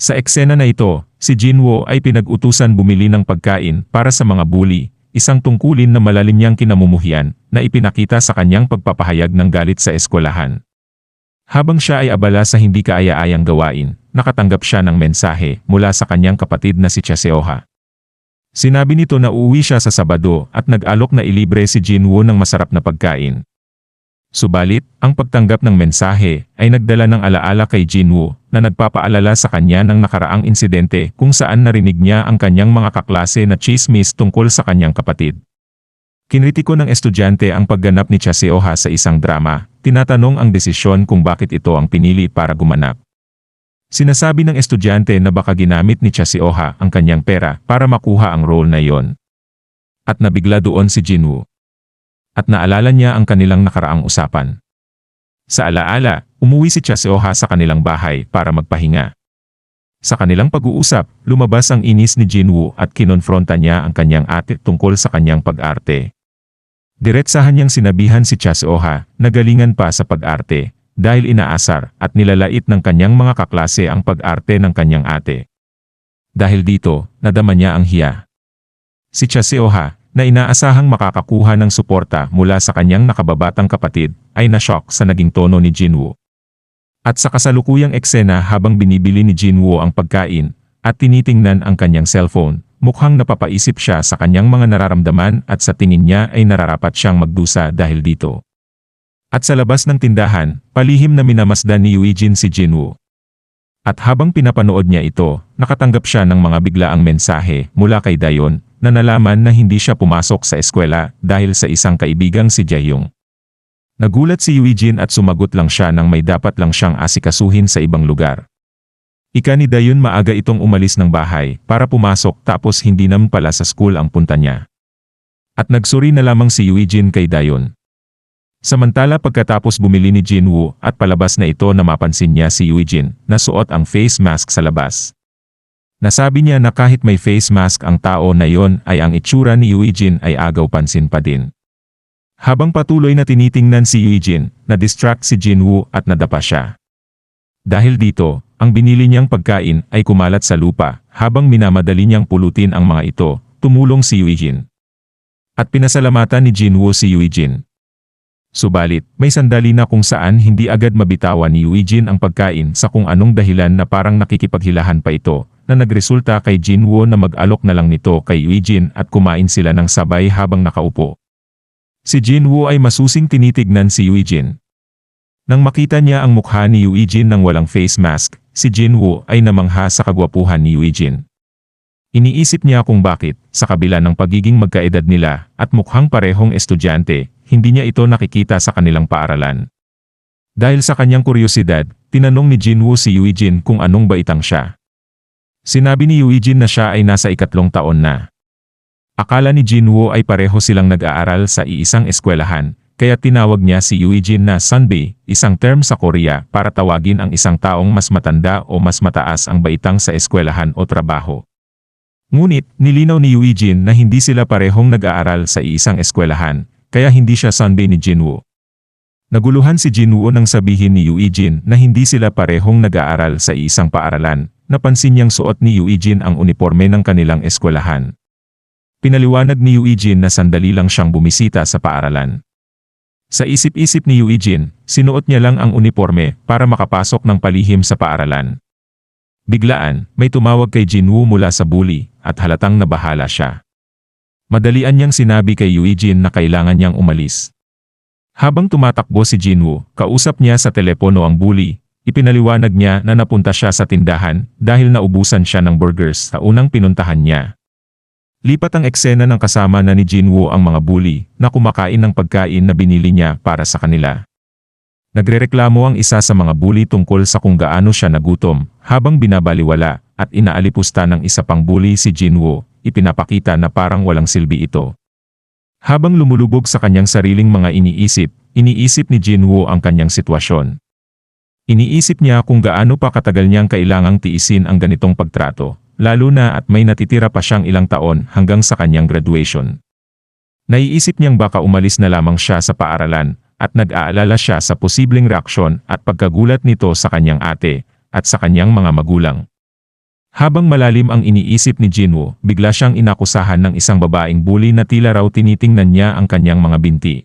Sa eksena na ito, si Jinwoo ay pinag-utusan bumili ng pagkain para sa mga bully, isang tungkulin na malalim niyang kinamumuhian na ipinakita sa kanyang pagpapahayag ng galit sa eskwelahan. Habang siya ay abala sa hindi kaaya-ayang gawain, nakatanggap siya ng mensahe mula sa kanyang kapatid na si Cha Seoha. Sinabi nito na uuwi siya sa Sabado at nag-alok na ilibre si Jinwoo ng masarap na pagkain. Subalit, ang pagtanggap ng mensahe ay nagdala ng alaala kay Jinwoo na nagpapaalala sa kanya ng nakaraang insidente kung saan narinig niya ang kanyang mga kaklase na chismis tungkol sa kanyang kapatid. Kinritiko ng estudyante ang pagganap ni Cha Seoha sa isang drama, tinatanong ang desisyon kung bakit ito ang pinili para gumanap. Sinasabi ng estudyante na baka ginamit ni Cha Seoha ang kanyang pera para makuha ang role na iyon. At nabigla doon si Jinwoo. At naalala niya ang kanilang nakaraang usapan. Sa alaala, umuwi si Cha Seoha sa kanilang bahay para magpahinga. Sa kanilang pag-uusap, lumabas ang inis ni Jinwoo at kinonfronta niya ang kanyang ate tungkol sa kanyang pag-arte. Diretsahan niyang sinabihan si Cha Seoha na galingan pa sa pag-arte dahil inaasar at nilalait ng kanyang mga kaklase ang pag-arte ng kanyang ate. Dahil dito, nadama niya ang hiya. Si Cha Seoha, na inaasahang makakakuha ng suporta mula sa kanyang nakababatang kapatid, ay na-shock sa naging tono ni Jinwoo. At sa kasalukuyang eksena habang binibili ni Jinwoo ang pagkain at tinitingnan ang kanyang cellphone, mukhang napapaisip siya sa kanyang mga nararamdaman at sa tingin niya ay nararapat siyang magdusa dahil dito. At sa labas ng tindahan, palihim na minamasdan ni Eugene si Jinwoo. At habang pinapanood niya ito, nakatanggap siya ng mga biglaang mensahe mula kay Dayon, na nalaman na hindi siya pumasok sa eskwela dahil sa isang kaibigang si Jaehyung. Nagulat si Eugene at sumagot lang siya nang may dapat lang siyang asikasuhin sa ibang lugar. Ika ni Dayon maaga itong umalis ng bahay para pumasok tapos hindi naman pala sa school ang punta niya. At nagsuri na lamang si Eugene kay Dayon. Samantala pagkatapos bumili ni Jinwoo at palabas na ito na mapansin niya si Eugene na suot ang face mask sa labas. Nasabi niya na kahit may face mask ang tao na yon ay ang itsura ni Eugene ay agaw pansin pa din. Habang patuloy na tinitingnan si Eugene, na-distract si Jinwoo at nadapa siya. Dahil dito, ang binili niyang pagkain ay kumalat sa lupa habang minamadali niyang pulutin ang mga ito, tumulong si Eugene. At pinasalamatan ni Jinwoo si Eugene. Subalit, may sandali na kung saan hindi agad mabitawan ni Eugene ang pagkain sa kung anong dahilan na parang nakikipaghilahan pa ito, na nagresulta kay Jinwoo na mag-alok na lang nito kay Eugene at kumain sila ng sabay habang nakaupo. Si Jinwoo ay masusing tinitignan si Eugene. Nang makita niya ang mukha ni Eugene nang walang face mask, si Jinwoo ay namangha sa kagwapuhan ni Eugene. Iniisip niya kung bakit, sa kabila ng pagiging magkaedad nila at mukhang parehong estudyante, hindi niya ito nakikita sa kanilang paaralan. Dahil sa kanyang kuryosidad, tinanong ni Jinwoo si Eugene kung anong baitang siya. Sinabi ni Eugene na siya ay nasa 3 taon na. Akala ni Jinwoo ay pareho silang nag-aaral sa iisang eskwelahan, kaya tinawag niya si Eugene na Sunbae, isang term sa Korea para tawagin ang isang taong mas matanda o mas mataas ang baitang sa eskwelahan o trabaho. Ngunit, nilinaw ni Eugene na hindi sila parehong nag-aaral sa iisang eskwelahan, kaya hindi siya Sunbae ni Jinwoo. Naguluhan si Jinwoo nang sabihin ni Eugene na hindi sila parehong nag-aaral sa iisang paaralan. Napansin niyang suot ni Eugene ang uniforme ng kanilang eskwelahan. Pinaliwanag ni Eugene na sandali lang siyang bumisita sa paaralan. Sa isip-isip ni Eugene, sinuot niya lang ang uniforme para makapasok ng palihim sa paaralan. Biglaan, may tumawag kay Jinwoo mula sa bully at halatang nabahala siya. Madalian niyang sinabi kay Eugene na kailangan niyang umalis. Habang tumatakbo si Jinwoo, kausap niya sa telepono ang bully. Ipinaliwanag niya na napunta siya sa tindahan dahil naubusan siya ng burgers sa unang pinuntahan niya. Lipat ang eksena ng kasama na ni Jinwoo ang mga bully na kumakain ng pagkain na binili niya para sa kanila. Nagrereklamo ang isa sa mga bully tungkol sa kung gaano siya nagutom habang binabaliwala at inaalipusta ng isa pang bully si Jinwoo, ipinapakita na parang walang silbi ito. Habang lumulubog sa kanyang sariling mga iniisip ni Jinwoo ang kanyang sitwasyon. Iniisip niya kung gaano pa katagal niyang kailangang tiisin ang ganitong pagtrato, lalo na at may natitira pa siyang ilang taon hanggang sa kanyang graduation. Naiisip niyang baka umalis na lamang siya sa paaralan at nag-aalala siya sa posibleng reaksyon at pagkagulat nito sa kanyang ate at sa kanyang mga magulang. Habang malalim ang iniisip ni Jinwoo, bigla siyang inakusahan ng isang babaeng bully na tila raw tinitingnan niya ang kanyang mga binti.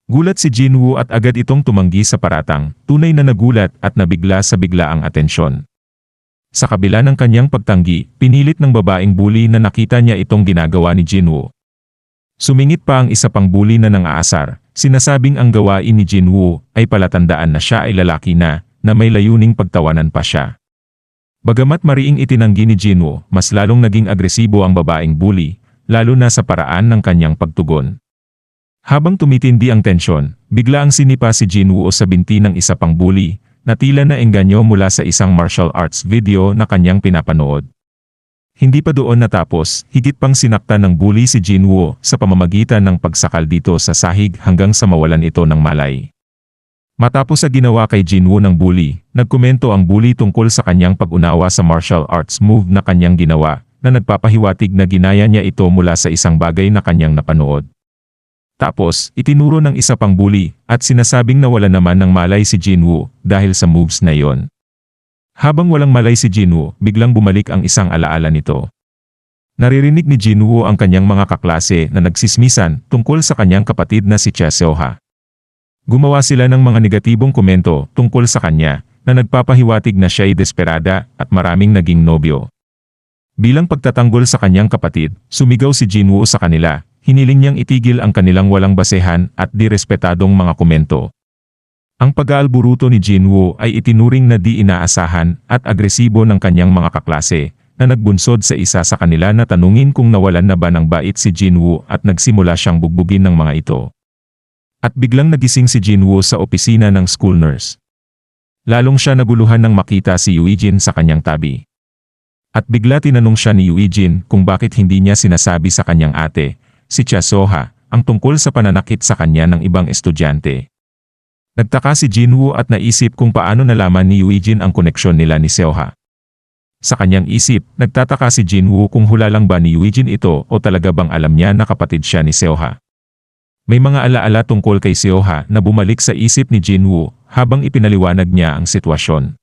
Gulat si Jinwoo at agad itong tumanggi sa paratang, tunay na nagulat at nabigla sa biglaang atensyon. Sa kabila ng kanyang pagtanggi, pinilit ng babaeng bully na nakita niya itong ginagawa ni Jinwoo. Sumingit pa ang isa pang bully na nang-aasar, sinasabing ang gawain ni Jinwoo ay palatandaan na siya ay lalaki na may layuning pagtawanan pa siya. Bagamat mariing itinanggi ni Jinwoo, mas lalong naging agresibo ang babaeng bully, lalo na sa paraan ng kanyang pagtugon. Habang tumitindi ang tensyon, bigla ang sinipa si Jinwoo sa binti ng isa pang bully, na tila naengganyo mula sa isang martial arts video na kanyang pinapanood. Hindi pa doon natapos, higit pang sinaktan ng bully si Jinwoo sa pamamagitan ng pagsakal dito sa sahig hanggang sa mawalan ito ng malay. Matapos sa ginawa kay Jinwoo ng bully, nagkomento ang bully tungkol sa kanyang pag-unawa sa martial arts move na kanyang ginawa, na nagpapahiwatig na ginaya niya ito mula sa isang bagay na kanyang napanood. Tapos, itinuro ng isa pang bully, at sinasabing nawala naman ng malay si Jinwoo dahil sa moves na iyon. Habang walang malay si Jinwoo, biglang bumalik ang isang alaala nito. Naririnig ni Jinwoo ang kanyang mga kaklase na nagsismisan tungkol sa kanyang kapatid na si Cha Seoha. Gumawa sila ng mga negatibong komento tungkol sa kanya, na nagpapahiwatig na siya ay desperada at maraming naging nobyo. Bilang pagtatanggol sa kanyang kapatid, sumigaw si Jinwoo sa kanila, hiniling niyang itigil ang kanilang walang basehan at direspetadong mga komento. Ang pag-aalburuto ni Jinwoo ay itinuring na di inaasahan at agresibo ng kanyang mga kaklase, na nagbunsod sa isa sa kanila na tanungin kung nawalan na ba ng bait si Jinwoo at nagsimula siyang bugbugin ng mga ito. At biglang nagising si Jinwoo sa opisina ng school nurse. Lalong siya naguluhan nang makita si Yuijin sa kanyang tabi. At bigla tinanong siya ni Yuijin kung bakit hindi niya sinasabi sa kanyang ate, si Cha Seoha, ang tungkol sa pananakit sa kanya ng ibang estudyante. Nagtaka si Jinwoo at naisip kung paano nalaman ni Yuijin ang koneksyon nila ni Seoha. Sa kanyang isip, nagtataka si Jinwoo kung hula lang ba ni Yuijin ito o talaga bang alam niya na kapatid siya ni Seoha. May mga alaala tungkol kay Seoha na bumalik sa isip ni Jinwoo habang ipinaliwanag niya ang sitwasyon.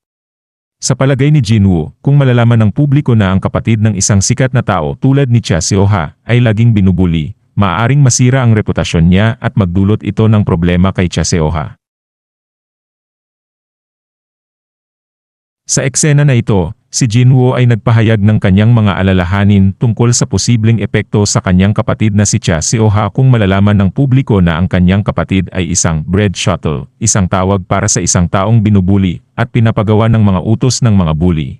Sa palagay ni Jinwoo, kung malalaman ng publiko na ang kapatid ng isang sikat na tao tulad ni Cha Seoha ay laging binubuli, maaaring masira ang reputasyon niya at magdulot ito ng problema kay Cha Seoha. Sa eksena na ito, si Jinwoo ay nagpahayag ng kanyang mga alalahanin tungkol sa posibleng epekto sa kanyang kapatid na si Cha Seoha kung malalaman ng publiko na ang kanyang kapatid ay isang bread shuttle, isang tawag para sa isang taong binubuli at pinapagawa ng mga utos ng mga bully.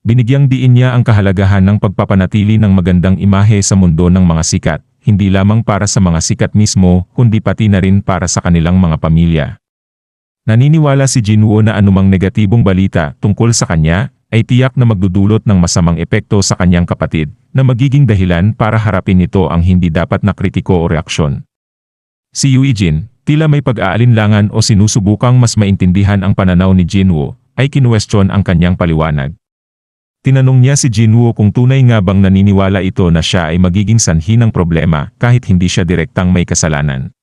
Binigyang diin niya ang kahalagahan ng pagpapanatili ng magandang imahe sa mundo ng mga sikat, hindi lamang para sa mga sikat mismo, kundi pati na rin para sa kanilang mga pamilya. Naniniwala si Jinwoo na anumang negatibong balita tungkol sa kanya ay tiyak na magdudulot ng masamang epekto sa kanyang kapatid, na magiging dahilan para harapin nito ang hindi dapat na kritiko o reaksyon. Si Yuijin, tila may pag-aalinlangan o sinusubukang mas maintindihan ang pananaw ni Jinwoo, ay kinuwestiyon ang kanyang paliwanag. Tinanong niya si Jinwoo kung tunay nga bang naniniwala ito na siya ay magiging sanhi ng problema kahit hindi siya direktang may kasalanan.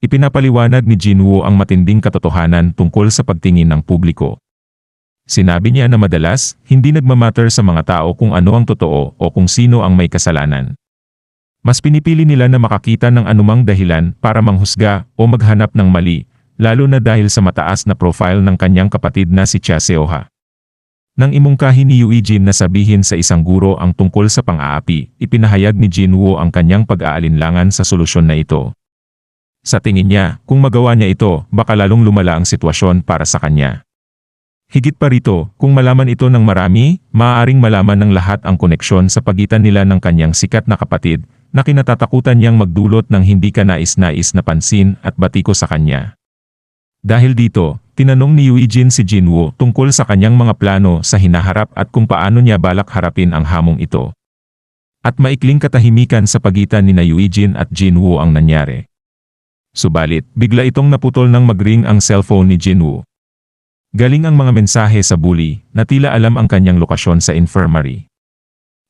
Ipinapaliwanag ni Jinwoo ang matinding katotohanan tungkol sa pagtingin ng publiko. Sinabi niya na madalas, hindi nagmamatter sa mga tao kung ano ang totoo o kung sino ang may kasalanan. Mas pinipili nila na makakita ng anumang dahilan para manghusga o maghanap ng mali, lalo na dahil sa mataas na profile ng kanyang kapatid na si Cha Seoha. Nang imungkahi ni Yuijin na sabihin sa isang guro ang tungkol sa pang-aapi, ipinahayag ni Jinwoo ang kanyang pag-aalinlangan sa solusyon na ito. Sa tingin niya, kung magawa niya ito, baka lalong lumala ang sitwasyon para sa kanya. Higit pa rito, kung malaman ito ng marami, maaaring malaman ng lahat ang koneksyon sa pagitan nila ng kanyang sikat na kapatid, na kinatatakutan niyang magdulot ng hindi kanais-nais na pansin at batiko sa kanya. Dahil dito, tinanong ni Yuijin si Jinwoo tungkol sa kanyang mga plano sa hinaharap at kung paano niya balak harapin ang hamong ito. At maikling katahimikan sa pagitan ni Yuijin at Jinwoo ang nangyari. Subalit, bigla itong naputol nang mag-ring ang cellphone ni Jinwoo. Galing ang mga mensahe sa bully, na tila alam ang kanyang lokasyon sa infirmary.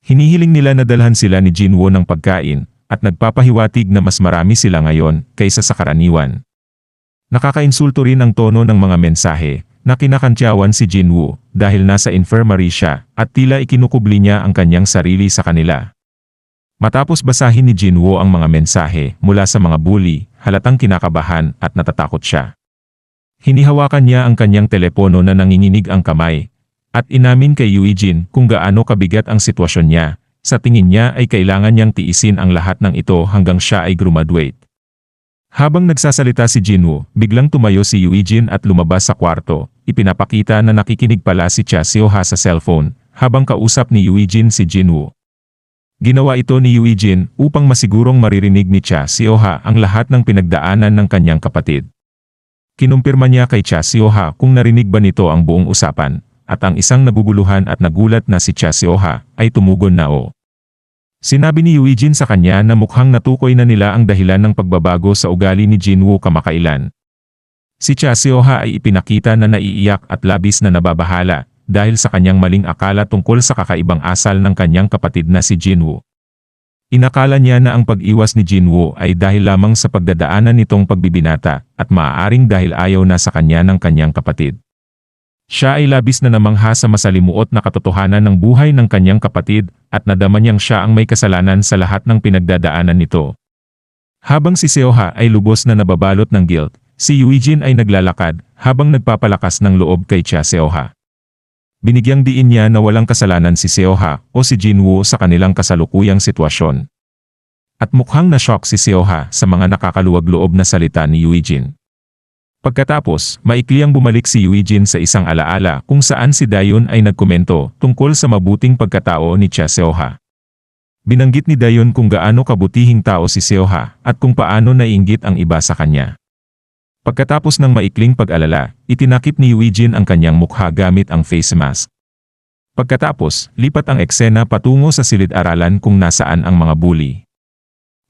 Hinihiling nila na dalhan sila ni Jinwoo ng pagkain, at nagpapahiwatig na mas marami sila ngayon kaysa sa karaniwan. Nakakainsulto rin ang tono ng mga mensahe, na kinakantyawan si Jinwoo dahil nasa infirmary siya at tila ikinukubli niya ang kanyang sarili sa kanila. Matapos basahin ni Jinwoo ang mga mensahe mula sa mga bully, halatang kinakabahan at natatakot siya. Hinihawakan niya ang kanyang telepono na nanginginig ang kamay at inamin kay Yuijin kung gaano kabigat ang sitwasyon niya. Sa tingin niya ay kailangan niyang tiisin ang lahat ng ito hanggang siya ay graduate. Habang nagsasalita si Jinwoo, biglang tumayo si Yuijin at lumabas sa kwarto. Ipinapakita na nakikinig pala si Cha Seoha sa cellphone habang kausap ni Yuijin si Jinwoo. Ginawa ito ni Yuijin upang masigurong maririnig ni Cha Seoha ang lahat ng pinagdaanan ng kanyang kapatid. Kinumpirma niya kay Cha Seoha kung narinig ba nito ang buong usapan, at ang isang naguguluhan at nagulat na si Cha Seoha ay tumugon na oo. Sinabi ni Yuijin sa kanya na mukhang natukoy na nila ang dahilan ng pagbabago sa ugali ni Jinwoo kamakailan. Si Cha Seoha ay ipinakita na naiiyak at labis na nababahala dahil sa kanyang maling akala tungkol sa kakaibang asal ng kanyang kapatid na si Jinwoo. Inakala niya na ang pag-iwas ni Jinwoo ay dahil lamang sa pagdadaanan nitong pagbibinata at maaaring dahil ayaw na sa kanya ng kanyang kapatid. Siya ay labis na namangha sa masalimuot na katotohanan ng buhay ng kanyang kapatid at nadama niyang siya ang may kasalanan sa lahat ng pinagdadaanan nito. Habang si Seoha ay lubos na nababalot ng guilt, si Yuijin ay naglalakad habang nagpapalakas ng loob kay Cha Seoha. Binigyang diin niya na walang kasalanan si Seoha o si Jinwoo sa kanilang kasalukuyang sitwasyon. At mukhang na-shock si Seoha sa mga nakakaluwag-loob na salita ni Yuijin. Pagkatapos, maikli ang bumalik si Yuijin sa isang alaala kung saan si Dayon ay nagkomento tungkol sa mabuting pagkatao ni Cha Seoha. Binanggit ni Dayon kung gaano kabutihing tao si Seoha at kung paano naiinggit ang iba sa kanya. Pagkatapos ng maikling pag-alala, itinakip ni Yuijin ang kanyang mukha gamit ang face mask. Pagkatapos, lipat ang eksena patungo sa silid-aralan kung nasaan ang mga bully.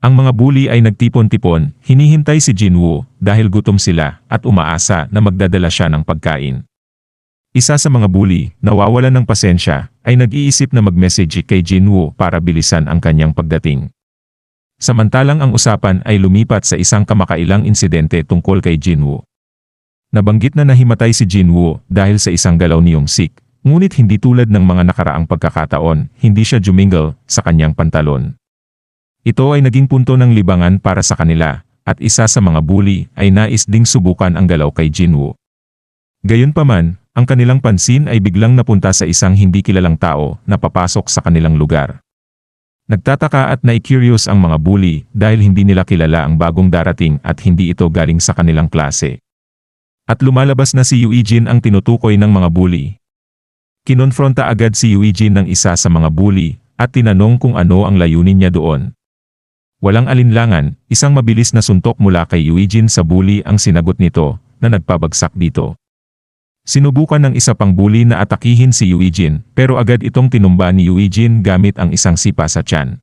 Ang mga bully ay nagtipon-tipon, hinihintay si Jinwoo dahil gutom sila at umaasa na magdadala siya ng pagkain. Isa sa mga bully, nawawalan ng pasensya, ay nag-iisip na mag-message kay Jinwoo para bilisan ang kanyang pagdating. Samantalang ang usapan ay lumipat sa isang kamakailang insidente tungkol kay Jinwoo. Nabanggit na nahimatay si Jinwoo dahil sa isang galaw ni Young-sik, ngunit hindi tulad ng mga nakaraang pagkakataon, hindi siya jumingle sa kanyang pantalon. Ito ay naging punto ng libangan para sa kanila, at isa sa mga bully ay nais ding subukan ang galaw kay Jinwoo. Gayunpaman, ang kanilang pansin ay biglang napunta sa isang hindi kilalang tao na papasok sa kanilang lugar. Nagtataka at na-curious ang mga bully dahil hindi nila kilala ang bagong darating at hindi ito galing sa kanilang klase. At lumalabas na si Yuijin ang tinutukoy ng mga bully. Kinonfronta agad si Yuijin ng isa sa mga bully at tinanong kung ano ang layunin niya doon. Walang alinlangan, isang mabilis na suntok mula kay Yuijin sa bully ang sinagot nito na nagpabagsak dito. Sinubukan ng isa pang bully na atakihin si Yuijin pero agad itong tinumba ni Yuijin gamit ang isang sipa sa tiyan.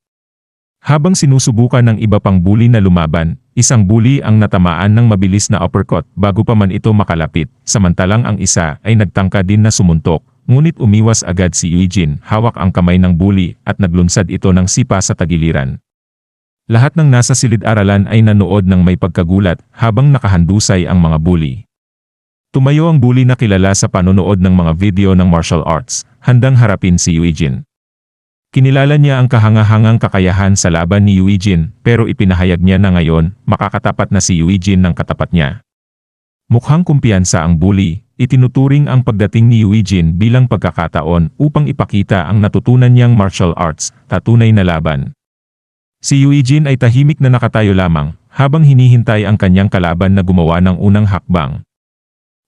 Habang sinusubukan ng iba pang bully na lumaban, isang bully ang natamaan ng mabilis na uppercut bago pa man ito makalapit, samantalang ang isa ay nagtangka din na sumuntok, ngunit umiwas agad si Yuijin, hawak ang kamay ng bully at naglunsad ito ng sipa sa tagiliran. Lahat ng nasa silid-aralan ay nanood ng may pagkagulat habang nakahandusay ang mga bully. Tumayo ang bully na kilala sa panonood ng mga video ng martial arts, handang harapin si Yuijin. Kinilala niya ang kahangahangang kakayahan sa laban ni Yuijin pero ipinahayag niya na ngayon makakatapat na si Yuijin ng katapat niya. Mukhang kumpiyansa ang bully, itinuturing ang pagdating ni Yuijin bilang pagkakataon upang ipakita ang natutunan niyang martial arts, tatunay na laban. Si Yuijin ay tahimik na nakatayo lamang habang hinihintay ang kanyang kalaban na gumawa ng unang hakbang.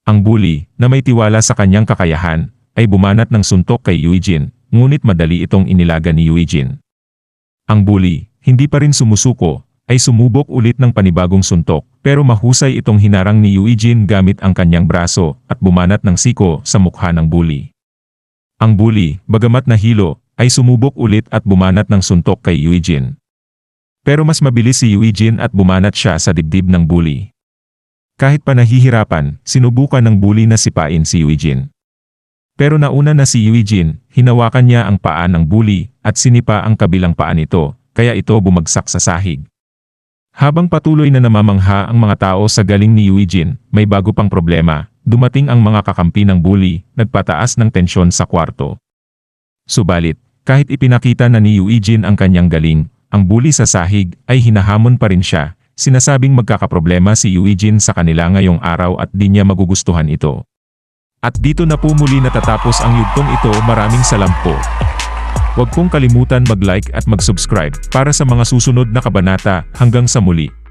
Ang bully, na may tiwala sa kanyang kakayahan, ay bumanat ng suntok kay Yuijin, ngunit madali itong inilaga ni Yuijin. Ang bully, hindi pa rin sumusuko, ay sumubok ulit ng panibagong suntok, pero mahusay itong hinarang ni Yuijin gamit ang kanyang braso at bumanat ng siko sa mukha ng bully. Ang bully, bagamat nahilo, ay sumubok ulit at bumanat ng suntok kay Yuijin. Pero mas mabilis si Yuijin at bumanat siya sa dibdib ng bully. Kahit pa nahihirapan, sinubukan ng bully na sipain si Yuijin. Pero nauna na si Yuijin, hinawakan niya ang paa ng bully at sinipa ang kabilang paa nito, kaya ito bumagsak sa sahig. Habang patuloy na namamangha ang mga tao sa galing ni Yuijin, may bago pang problema, Dumating ang mga kakampi ng bully, nagpataas ng tensyon sa kwarto. Subalit, kahit ipinakita na ni Eugene ang kanyang galing, ang bully sa sahig ay hinahamon pa rin siya, sinasabing magkakaproblema si Eugene sa kanila ngayong araw at di niya magugustuhan ito. At dito na po muli natatapos ang yugtong ito. Maraming salamat po. Huwag pong kalimutan mag-like at mag-subscribe para sa mga susunod na kabanata. Hanggang sa muli.